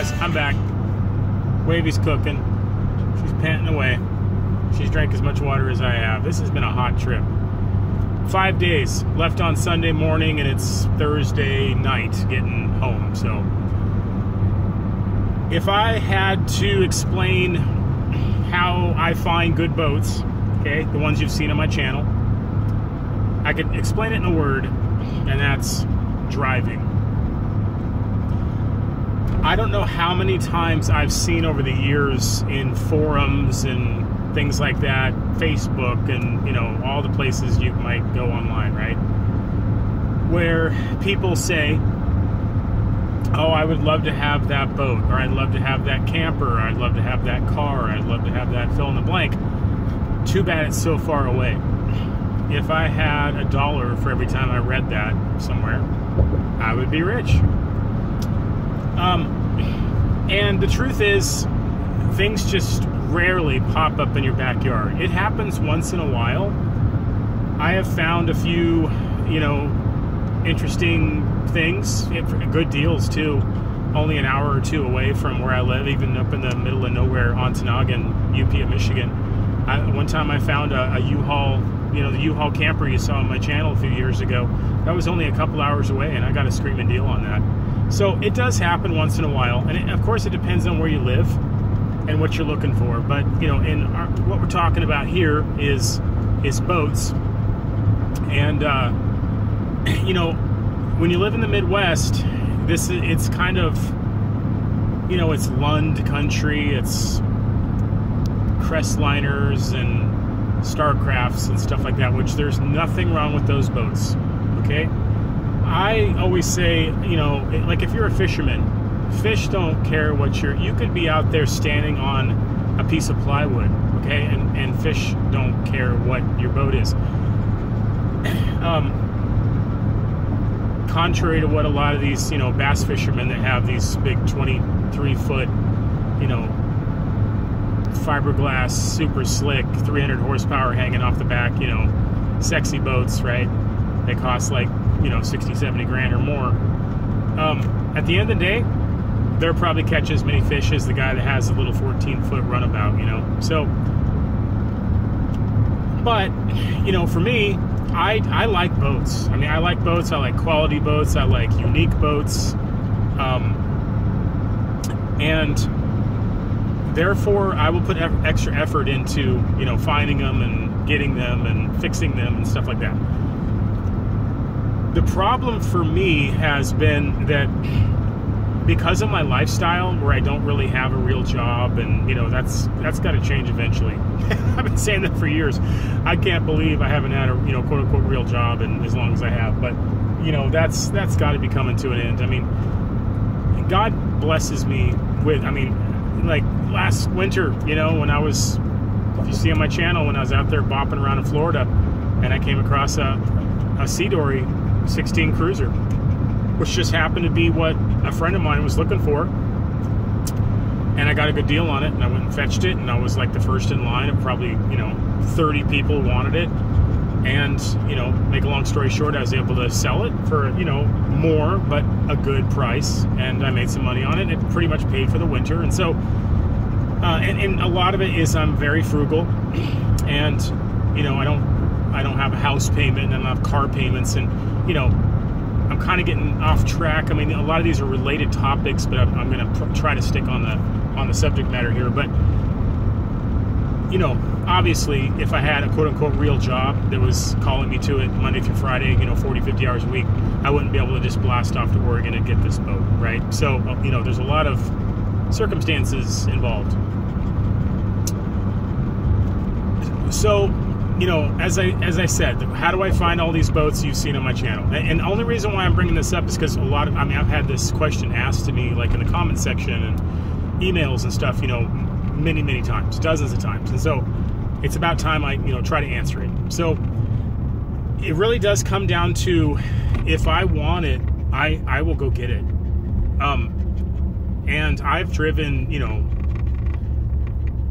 guys, I'm back. Wavy's cooking. She's panting away. She's drank as much water as I have. This has been a hot trip. 5 days. Left on Sunday morning, and it's Thursday night getting home. So, if I had to explain how I find good boats, okay, the ones you've seen on my channel, I could explain it in a word, and that's driving. I don't know how many times I've seen over the years in forums and things like that, Facebook and, you know, all the places you might go online, right? Where people say, oh, I would love to have that boat, or I'd love to have that camper, or I'd love to have that car, or I'd love to have that fill in the blank. Too bad it's so far away. If I had $1 for every time I read that somewhere, I would be rich. And the truth is, things just rarely pop up in your backyard. It happens once in a while. I have found a few, you know, interesting things, good deals too, only an hour or two away from where I live, even up in the middle of nowhere, Ontonagon, UP of Michigan. One time I found a U-Haul, you know, the U-Haul camper you saw on my channel a few years ago. That was only a couple hours away, and I got a screaming deal on that. So it does happen once in a while, and of course it depends on where you live and what you're looking for. But, you know, what we're talking about here is boats. And, you know, when you live in the Midwest, it's kind of, you know, it's Lund country, it's Crestliners and Starcrafts and stuff like that, which there's nothing wrong with those boats, okay? I always say, you know, like if you're a fisherman, fish don't care what you could be out there standing on a piece of plywood, okay, and fish don't care what your boat is. Contrary to what a lot of these, you know, bass fishermen that have these big 23-foot, you know, fiberglass, super slick, 300 horsepower hanging off the back, you know, sexy boats, right? They cost like, you know, 60, 70 grand or more. At the end of the day, they'll probably catch as many fish as the guy that has a little 14-foot runabout, you know. So, but, you know, for me, I like boats. I mean, I like boats. I like quality boats. I like unique boats. And therefore, I will put extra effort into, you know, finding them and getting them and fixing them and stuff like that. The problem for me has been that because of my lifestyle, where I don't really have a real job, and, you know, that's got to change eventually. I've been saying that for years. I can't believe I haven't had a, you know, quote-unquote real job in as long as I have. But, you know, that's got to be coming to an end. I mean, God blesses me with, I mean, like last winter, you know, when I was, if you see on my channel, when I was out there bopping around in Florida, and I came across a Sea Dory 16 cruiser, which just happened to be what a friend of mine was looking for, and I got a good deal on it, and I went and fetched it, and I was like the first in line of probably, you know, 30 people wanted it. And, you know, make a long story short, I was able to sell it for, you know, more, but a good price, and I made some money on it. It pretty much paid for the winter. And so, and a lot of it is I'm very frugal, and, you know, I don't have a house payment, and I don't have car payments, and, you know, I'm kind of getting off track. I mean, a lot of these are related topics, but I'm going to try to stick on the subject matter here. But, you know, obviously, if I had a quote-unquote real job that was calling me to it Monday through Friday, you know, 40, 50 hours a week, I wouldn't be able to just blast off to Oregon and get this boat, right? So, you know, there's a lot of circumstances involved. So, you know, as I said, how do I find all these boats you've seen on my channel? And the only reason why I'm bringing this up is because I've had this question asked to me, like in the comment section and emails and stuff, you know, many times, dozens of times. And so it's about time I, you know, try to answer it. So it really does come down to, if I want it, I will go get it. And I've driven, you know,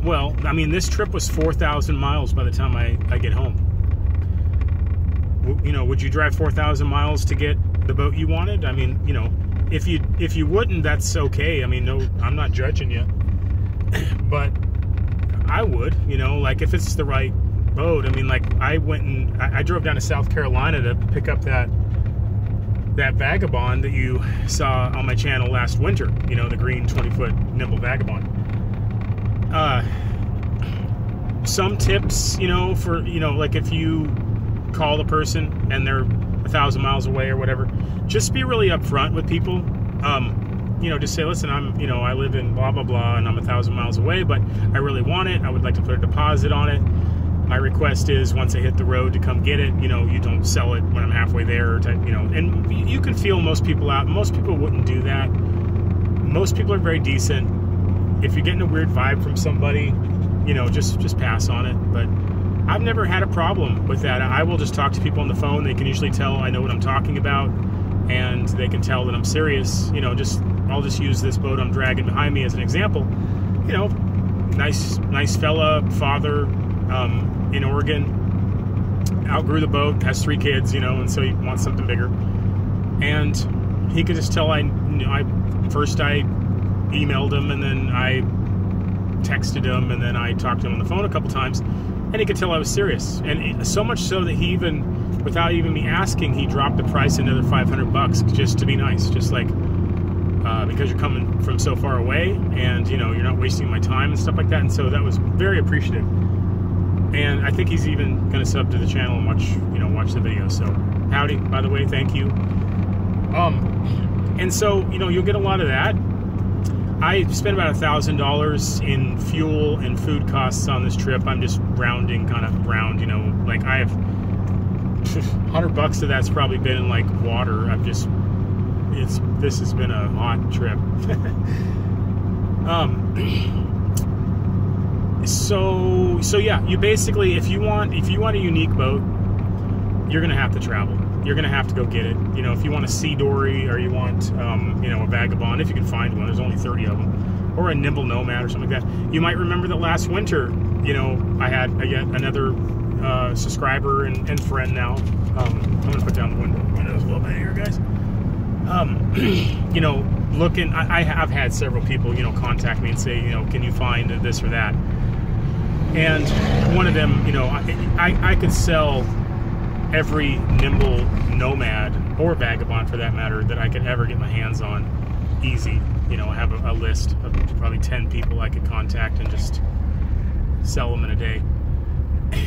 well, I mean, this trip was 4,000 miles by the time I get home. You know, would you drive 4,000 miles to get the boat you wanted? I mean, you know, if you wouldn't, that's okay. I mean, no, I'm not judging you, but I would, you know, like if it's the right boat. I mean, like I went and I drove down to South Carolina to pick up that Vagabond that you saw on my channel last winter, you know, the green 20-foot nimble Vagabond. Some tips, you know, for, you know, like if you call the person and they're 1,000 miles away or whatever, just be really upfront with people. You know, just say, listen, you know, I live in blah, blah, blah, and I'm 1,000 miles away, but I really want it. I would like to put a deposit on it. My request is once I hit the road to come get it, you know, you don't sell it when I'm halfway there, you know, and you can feel most people out. Most people wouldn't do that. Most people are very decent. If you're getting a weird vibe from somebody, you know, just pass on it. But I've never had a problem with that. I will just talk to people on the phone. They can usually tell I know what I'm talking about, and they can tell that I'm serious. You know, I'll just use this boat I'm dragging behind me as an example. You know, nice fella, father, in Oregon, outgrew the boat, has 3 kids, you know, and so he wants something bigger. And he could just tell first I emailed him, and then I texted him, and then I talked to him on the phone a couple times, and he could tell I was serious. And so much so that he even, without even me asking, he dropped the price another $500 just to be nice, just like, because you're coming from so far away, and, you know, you're not wasting my time and stuff like that. And so that was very appreciative. And I think he's even going to sub to the channel and watch the video. So, Howdy, by the way, thank you. And so, you know, you'll get a lot of that. I spent about $1,000 in fuel and food costs on this trip. I'm just rounding, kind of round, you know, like I have $100 of that's probably been in like water. This has been a hot trip. So yeah, you basically, if you want a unique boat, you're gonna have to travel. You're gonna have to go get it. You know, if you want a Sea Dory, or you want, you know, a Vagabond, if you can find one, there's only 30 of them, or a nimble Nomad or something like that. You might remember that last winter, you know, I had yet another subscriber and friend now. I'm gonna put down the windows a little bit here, guys. You know, I've had several people, you know, contact me and say, you know, can you find this or that? And one of them, you know, I could sell every nimble Nomad, or Vagabond for that matter, that I could ever get my hands on, easy. You know, I have a list of probably 10 people I could contact and just sell them in a day.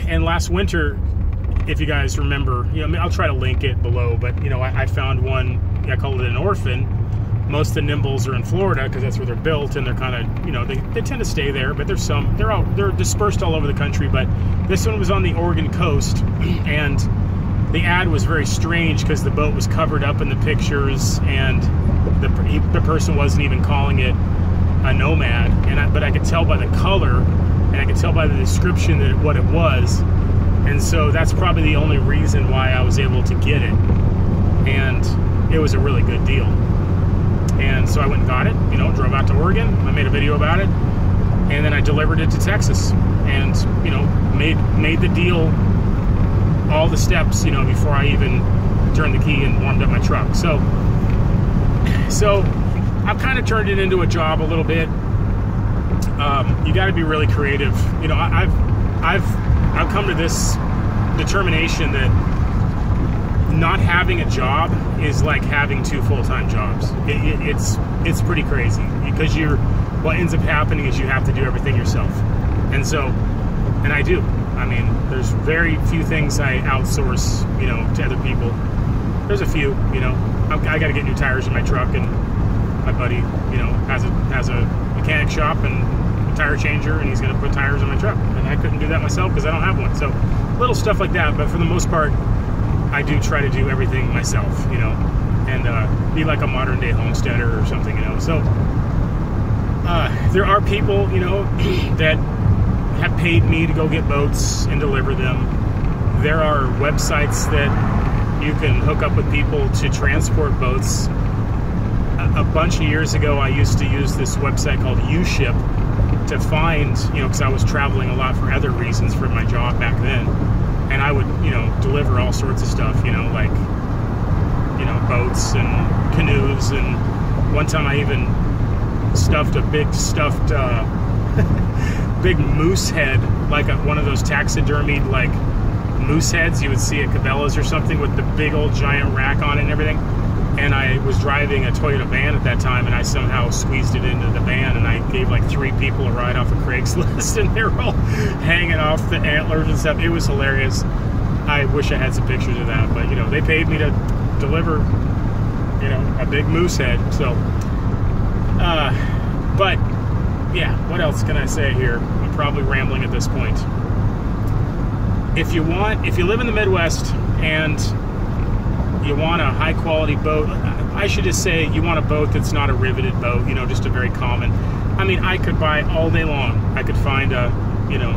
And last winter, if you guys remember, you know, I'll try to link it below, but, you know, I found one, I call it an orphan. Most of the nimbles are in Florida because that's where they're built, and they're kind of, you know, they tend to stay there, but they're dispersed all over the country. But this one was on the Oregon coast, and the ad was very strange because the boat was covered up in the pictures, and the person wasn't even calling it a Nomad, but I could tell by the color, and I could tell by the description that what it was. And so that's probably the only reason why I was able to get it, and it was a really good deal. And so I went and got it, you know, drove out to Oregon. I made a video about it, and then I delivered it to Texas, and, you know, made the deal, all the steps, you know, before I even turned the key and warmed up my truck. So I've kind of turned it into a job a little bit. You got to be really creative. You know, I've come to this determination that not having a job is like having 2 full-time jobs. It's pretty crazy, because what ends up happening is you have to do everything yourself. And I do. I mean, there's very few things I outsource, you know, to other people. There's a few, you know. I got to get new tires in my truck, and my buddy, you know, has a mechanic shop and a tire changer, and he's going to put tires on my truck. And I couldn't do that myself because I don't have one. So little stuff like that, but for the most part, I do try to do everything myself, you know, and be like a modern day homesteader or something, you know. So there are people, you know, that have paid me to go get boats and deliver them. There are websites that you can hook up with people to transport boats. A bunch of years ago, I used to use this website called U-Ship to find, you know, because I was traveling a lot for other reasons for my job back then. And I would, you know, deliver all sorts of stuff, you know, like, you know, boats and canoes and One time I even stuffed a big big moose head, like one of those taxidermied like moose heads you would see at Cabela's or something, with the big old giant rack on it and everything. And I was driving a Toyota van at that time, and I somehow squeezed it into the van, and I gave like 3 people a ride off of Craigslist, and they were all hanging off the antlers and stuff. It was hilarious. I wish I had some pictures of that, but you know, they paid me to deliver, you know, a big moose head. So, but yeah, what else can I say here? I'm probably rambling at this point. If you live in the Midwest and you want a high quality boat, I should just say you want a boat that's not a riveted boat, you know, just a very common. I mean, I could buy all day long. I could find a, you know,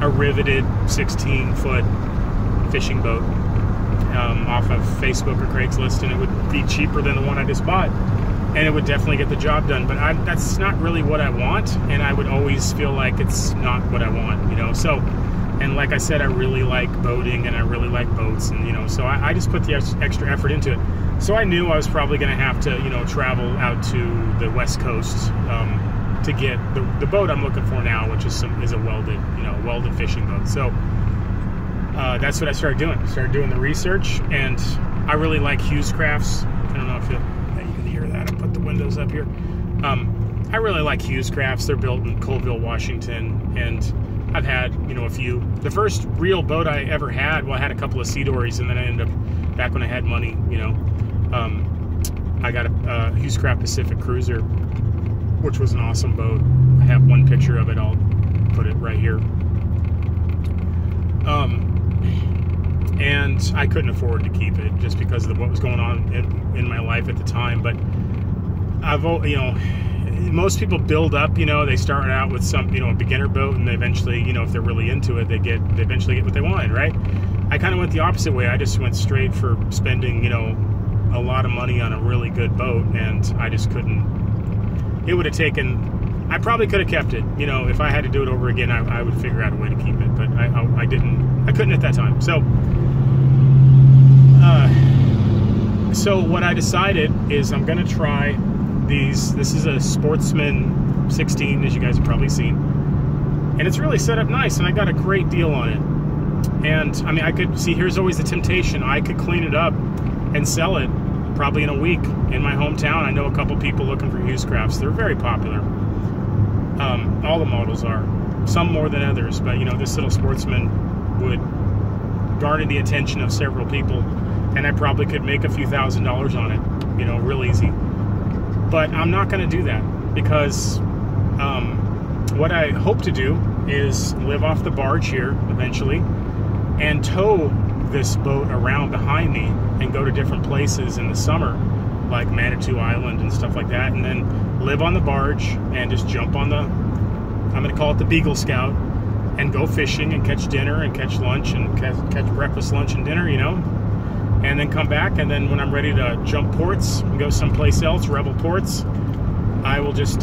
a riveted 16-foot fishing boat off of Facebook or Craigslist, and it would be cheaper than the one I just bought, and it would definitely get the job done. But that's not really what I want, and I would always feel like it's not what I want, you know. So, and like I said, I really like boating and I really like boats, and you know, so I just put the extra effort into it. So I knew I was probably going to have to, you know, travel out to the West Coast to get the boat I'm looking for now, which is a welded fishing boat. So that's what I started doing. I started doing the research, and I really like Hughes Crafts. I don't know if you can hear that. I put the windows up here. I really like Hughes Crafts. They're built in Colville, Washington, and I've had, you know, a few. The first real boat I ever had, well, I had a couple of Sea Dories, and then I ended up, back when I had money, you know, I got a Hughes Craft Pacific Cruiser, which was an awesome boat. I have one picture of it. I'll put it right here. And I couldn't afford to keep it just because of what was going on in my life at the time. But you know, most people build up, you know, they start out with some, you know, a beginner boat, and they eventually, you know, if they're really into it, they eventually get what they wanted, right? I kind of went the opposite way. I just went straight for spending, you know, a lot of money on a really good boat, and I just couldn't. It would have taken, I probably could have kept it, you know, if I had to do it over again, I would figure out a way to keep it, but I couldn't at that time. So what I decided is I'm going to try these. This is a Sportsman 16, as you guys have probably seen, and it's really set up nice, and I got a great deal on it. And I mean, I could see, here's always the temptation, I could clean it up and sell it probably in a week in my hometown. I know a couple people looking for Hughes Crafts. They're very popular. All the models are, some more than others, but you know, this little Sportsman would garner the attention of several people, and I probably could make a few $1,000s on it, you know, real easy. But I'm not going to do that, because what I hope to do is live off the barge here eventually and tow this boat around behind me and go to different places in the summer, like Manitou Island and stuff like that, and then live on the barge and just jump on the, I'm going to call it the Beagle Scout, and go fishing and catch dinner and catch lunch and catch breakfast, lunch, and dinner, you know, and then come back, and then when I'm ready to jump ports and go someplace else, Rebel Ports, I will just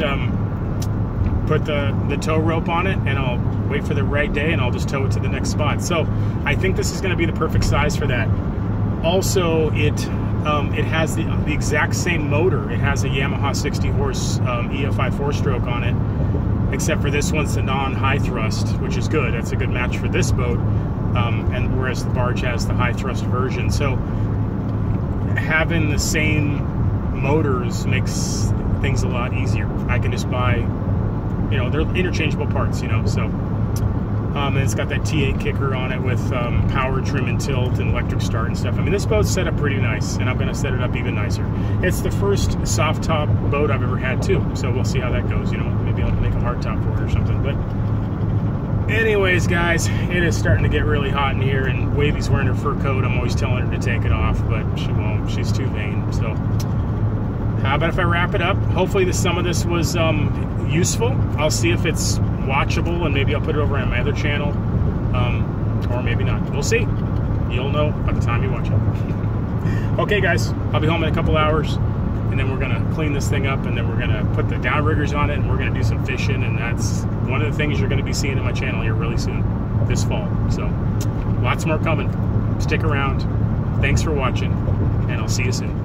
put the tow rope on it, and I'll wait for the right day, and I'll just tow it to the next spot. So I think this is going to be the perfect size for that. Also, it has the exact same motor. It has a Yamaha 60 horse EFI 4-stroke on it, except for this one's the non-high thrust, which is good. That's a good match for this boat, and whereas the barge has the high thrust version. So having the same motors makes things a lot easier. I can just buy, you know, they're interchangeable parts, you know. So and it's got that T8 kicker on it with power trim and tilt and electric start and stuff. I mean, this boat's set up pretty nice, and I'm going to set it up even nicer. It's the first soft top boat I've ever had too, so we'll see how that goes. You know, maybe I'll make a hard top for it or something. But anyways, guys, it is starting to get really hot in here, and Wavy's wearing her fur coat. I'm always telling her to take it off, but she won't. She's too vain. So how about if I wrap it up? Hopefully some of this was useful. I'll see if it's watchable, and maybe I'll put it over on my other channel, or maybe not. We'll see. You'll know by the time you watch it. Okay, guys, I'll be home in a couple hours, and then we're gonna clean this thing up, and then we're gonna put the downriggers on it, and we're gonna do some fishing, and that's one of the things you're gonna be seeing in my channel here really soon, this fall. So lots more coming. Stick around. Thanks for watching, and I'll see you soon.